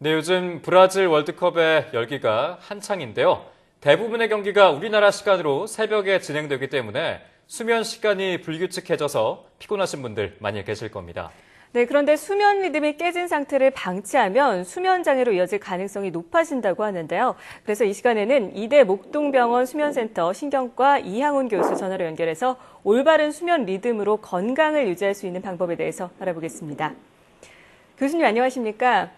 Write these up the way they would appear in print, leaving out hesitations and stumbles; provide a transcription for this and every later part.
네, 요즘 브라질 월드컵의 열기가 한창인데요. 대부분의 경기가 우리나라 시간으로 새벽에 진행되기 때문에 수면 시간이 불규칙해져서 피곤하신 분들 많이 계실 겁니다. 네, 그런데 수면 리듬이 깨진 상태를 방치하면 수면 장애로 이어질 가능성이 높아진다고 하는데요. 그래서 이 시간에는 이대 목동병원 수면센터 신경과 이향훈 교수 전화로 연결해서 올바른 수면 리듬으로 건강을 유지할 수 있는 방법에 대해서 알아보겠습니다. 교수님 안녕하십니까?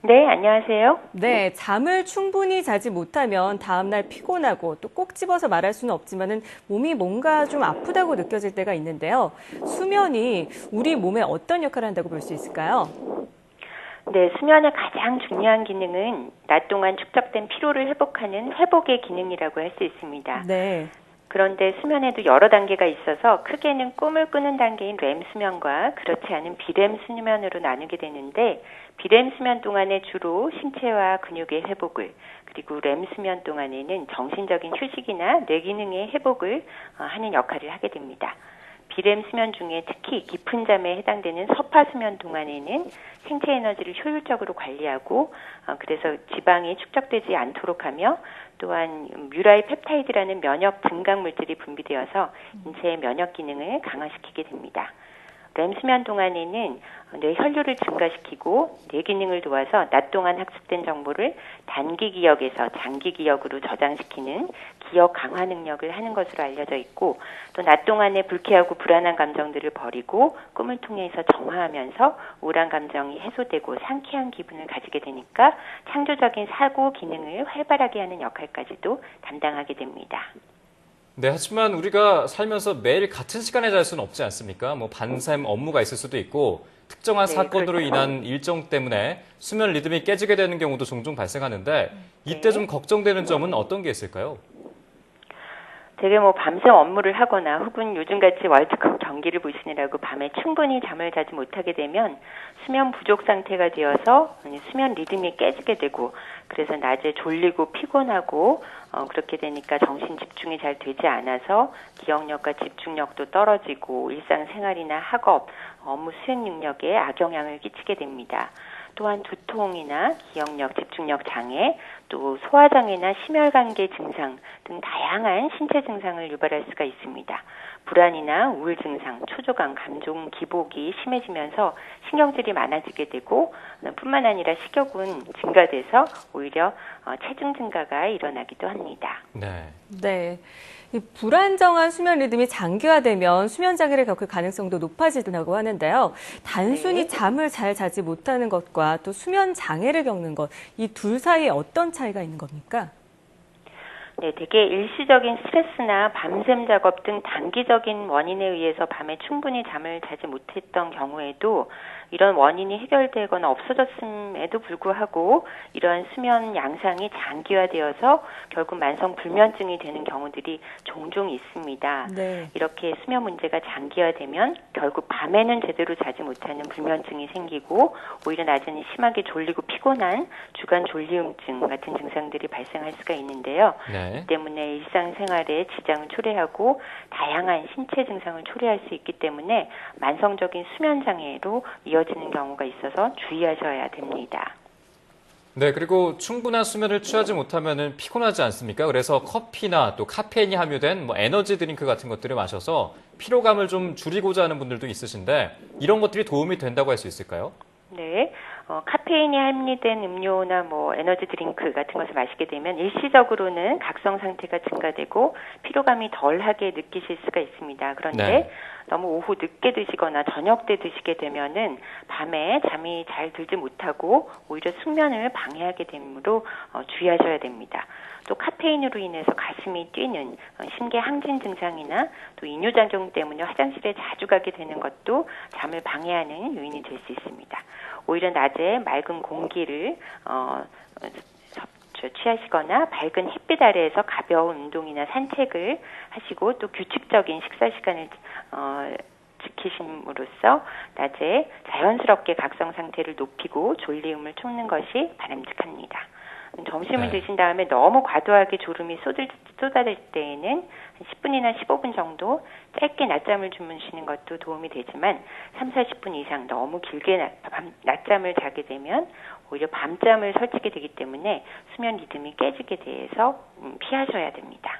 네, 안녕하세요. 네, 잠을 충분히 자지 못하면 다음날 피곤하고 또 꼭 집어서 말할 수는 없지만은 몸이 뭔가 좀 아프다고 느껴질 때가 있는데요. 수면이 우리 몸에 어떤 역할을 한다고 볼 수 있을까요? 네, 수면의 가장 중요한 기능은 낮 동안 축적된 피로를 회복하는 회복의 기능이라고 할 수 있습니다. 네. 그런데 수면에도 여러 단계가 있어서 크게는 꿈을 꾸는 단계인 렘 수면과 그렇지 않은 비렘 수면으로 나누게 되는데, 비렘 수면 동안에 주로 신체와 근육의 회복을, 그리고 렘 수면 동안에는 정신적인 휴식이나 뇌 기능의 회복을 하는 역할을 하게 됩니다. 비렘 수면 중에 특히 깊은 잠에 해당되는 서파 수면 동안에는 생체 에너지를 효율적으로 관리하고 그래서 지방이 축적되지 않도록 하며, 또한 뮤라이 펩타이드라는 면역 증강 물질이 분비되어서 인체의 면역 기능을 강화시키게 됩니다. 렘 수면 동안에는 뇌 혈류를 증가시키고 뇌 기능을 도와서 낮 동안 학습된 정보를 단기 기억에서 장기 기억으로 저장시키는 기억 강화 능력을 하는 것으로 알려져 있고, 또 낮 동안에 불쾌하고 불안한 감정들을 버리고 꿈을 통해서 정화하면서 우울한 감정이 해소되고 상쾌한 기분을 가지게 되니까 창조적인 사고 기능을 활발하게 하는 역할까지도 담당하게 됩니다. 네, 하지만 우리가 살면서 매일 같은 시간에 잘 수는 없지 않습니까? 밤샘 업무가 있을 수도 있고 특정한 네, 사건으로 그렇죠. 인한 일정 때문에 수면 리듬이 깨지게 되는 경우도 종종 발생하는데 이때 네. 좀 걱정되는 점은 어떤 게 있을까요? 되게 밤새 업무를 하거나 혹은 요즘같이 월드컵 경기를 보시느라고 밤에 충분히 잠을 자지 못하게 되면 수면 부족 상태가 되어서 수면 리듬이 깨지게 되고, 그래서 낮에 졸리고 피곤하고 그렇게 되니까 정신 집중이 잘 되지 않아서 기억력과 집중력도 떨어지고 일상생활이나 학업, 업무 수행 능력에 악영향을 끼치게 됩니다. 또한 두통이나 기억력, 집중력 장애, 또 소화장애나 심혈관계 증상 등 다양한 신체 증상을 유발할 수가 있습니다. 불안이나 우울 증상, 초조감, 감정 기복이 심해지면서 신경질이 많아지게 되고, 뿐만 아니라 식욕은 증가돼서 오히려 체중 증가가 일어나기도 합니다. 네. 네. 이 불안정한 수면 리듬이 장기화되면 수면 장애를 겪을 가능성도 높아진다고 하는데요. 단순히 네. 잠을 잘 자지 못하는 것과 또 수면 장애를 겪는 것, 이 둘 사이에 어떤 차이가 있는 겁니까? 네, 대개 일시적인 스트레스나 밤샘 작업 등 단기적인 원인에 의해서 밤에 충분히 잠을 자지 못했던 경우에도 이런 원인이 해결되거나 없어졌음에도 불구하고 이러한 수면 양상이 장기화되어서 결국 만성 불면증이 되는 경우들이 종종 있습니다. 네. 이렇게 수면 문제가 장기화되면 결국 밤에는 제대로 자지 못하는 불면증이 생기고 오히려 낮에는 심하게 졸리고 피곤한 주간 졸리움증 같은 증상들이 발생할 수가 있는데요. 네. 이 때문에 일상생활에 지장을 초래하고 다양한 신체 증상을 초래할 수 있기 때문에 만성적인 수면 장애로 이어지는 경우가 있어서 주의하셔야 됩니다. 네, 그리고 충분한 수면을 취하지 못하면 피곤하지 않습니까? 그래서 커피나 또 카페인이 함유된 에너지 드링크 같은 것들을 마셔서 피로감을 좀 줄이고자 하는 분들도 있으신데 이런 것들이 도움이 된다고 할 수 있을까요? 네, 카페인이 함유된 음료나 에너지 드링크 같은 것을 마시게 되면 일시적으로는 각성 상태가 증가되고 피로감이 덜하게 느끼실 수가 있습니다. 그런데 네. 너무 오후 늦게 드시거나 저녁 때 드시게 되면은 밤에 잠이 잘 들지 못하고 오히려 숙면을 방해하게 되므로 주의하셔야 됩니다. 또 카페인으로 인해서 가슴이 뛰는 심계 항진 증상이나 또 이뇨작용 때문에 화장실에 자주 가게 되는 것도 잠을 방해하는 요인이 될 수 있습니다. 오히려 낮에 맑은 공기를 취하시거나 밝은 햇빛 아래에서 가벼운 운동이나 산책을 하시고 또 규칙적인 식사 시간을 지키심으로써 낮에 자연스럽게 각성 상태를 높이고 졸리움을 쫓는 것이 바람직합니다. 점심을 네. 드신 다음에 너무 과도하게 졸음이 쏟아질 때에는 한 10분이나 15분 정도 짧게 낮잠을 주무시는 것도 도움이 되지만 3, 40분 이상 너무 길게 낮잠을 자게 되면 오히려 밤잠을 설치게 되기 때문에 수면 리듬이 깨지게 돼서 피하셔야 됩니다.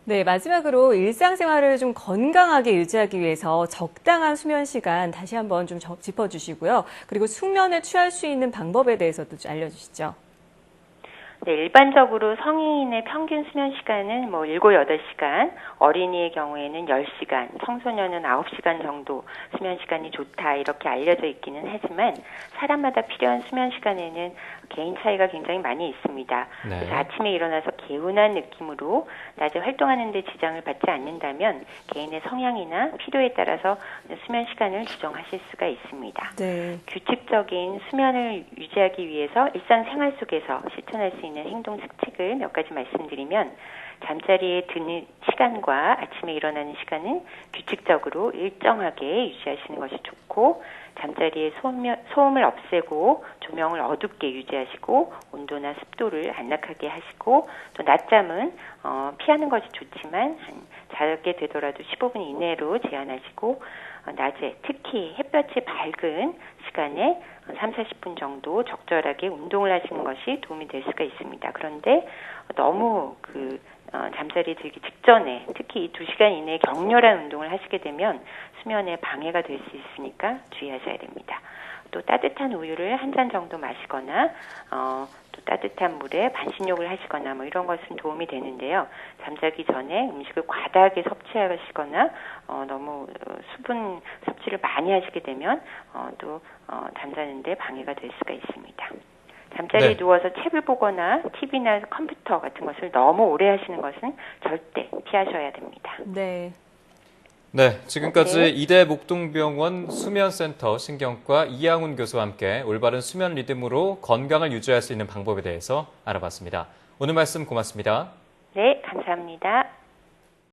네, 마지막으로 일상생활을 좀 건강하게 유지하기 위해서 적당한 수면 시간 다시 한번 좀 짚어주시고요. 그리고 숙면을 취할 수 있는 방법에 대해서도 좀 알려주시죠. 네, 일반적으로 성인의 평균 수면 시간은 7, 8시간, 어린이의 경우에는 10시간, 청소년은 9시간 정도 수면 시간이 좋다 이렇게 알려져 있기는 하지만 사람마다 필요한 수면 시간에는 개인 차이가 굉장히 많이 있습니다. 네. 그래서 아침에 일어나서 개운한 느낌으로 낮에 활동하는 데 지장을 받지 않는다면 개인의 성향이나 필요에 따라서 수면 시간을 조정하실 수가 있습니다. 네. 규칙적인 수면을 유지하기 위해서 일상생활 속에서 실천할 수 있는 행동 수칙을 몇 가지 말씀드리면 잠자리에 드는 시간과 아침에 일어나는 시간은 규칙적으로 일정하게 유지하시는 것이 좋고 잠자리에 소음을 없애고 조명을 어둡게 유지하시고 온도나 습도를 안락하게 하시고 또 낮잠은 피하는 것이 좋지만 자게 되더라도 15분 이내로 제한하시고 낮에 특히 햇볕이 밝은 시간에 3, 40분 정도 적절하게 운동을 하시는 것이 도움이 될 수가 있습니다. 그런데 너무 잠자리에 들기 직전에 특히 이 2시간 이내에 격렬한 운동을 하시게 되면 수면에 방해가 될 수 있으니까 주의하셔야 됩니다. 또 따뜻한 우유를 한 잔 정도 마시거나 또 따뜻한 물에 반신욕을 하시거나 이런 것은 도움이 되는데요. 잠자기 전에 음식을 과다하게 섭취하시거나 너무 수분 섭취를 많이 하시게 되면 또 잠자는데 방해가 될 수가 있습니다. 잠자리에 네. 누워서 책을 보거나 TV나 컴퓨터 같은 것을 너무 오래 하시는 것은 절대 피하셔야 됩니다. 네. 네, 지금까지 네. 이대 목동병원 수면센터 신경과 이양훈 교수와 함께 올바른 수면 리듬으로 건강을 유지할 수 있는 방법에 대해서 알아봤습니다. 오늘 말씀 고맙습니다. 네, 감사합니다.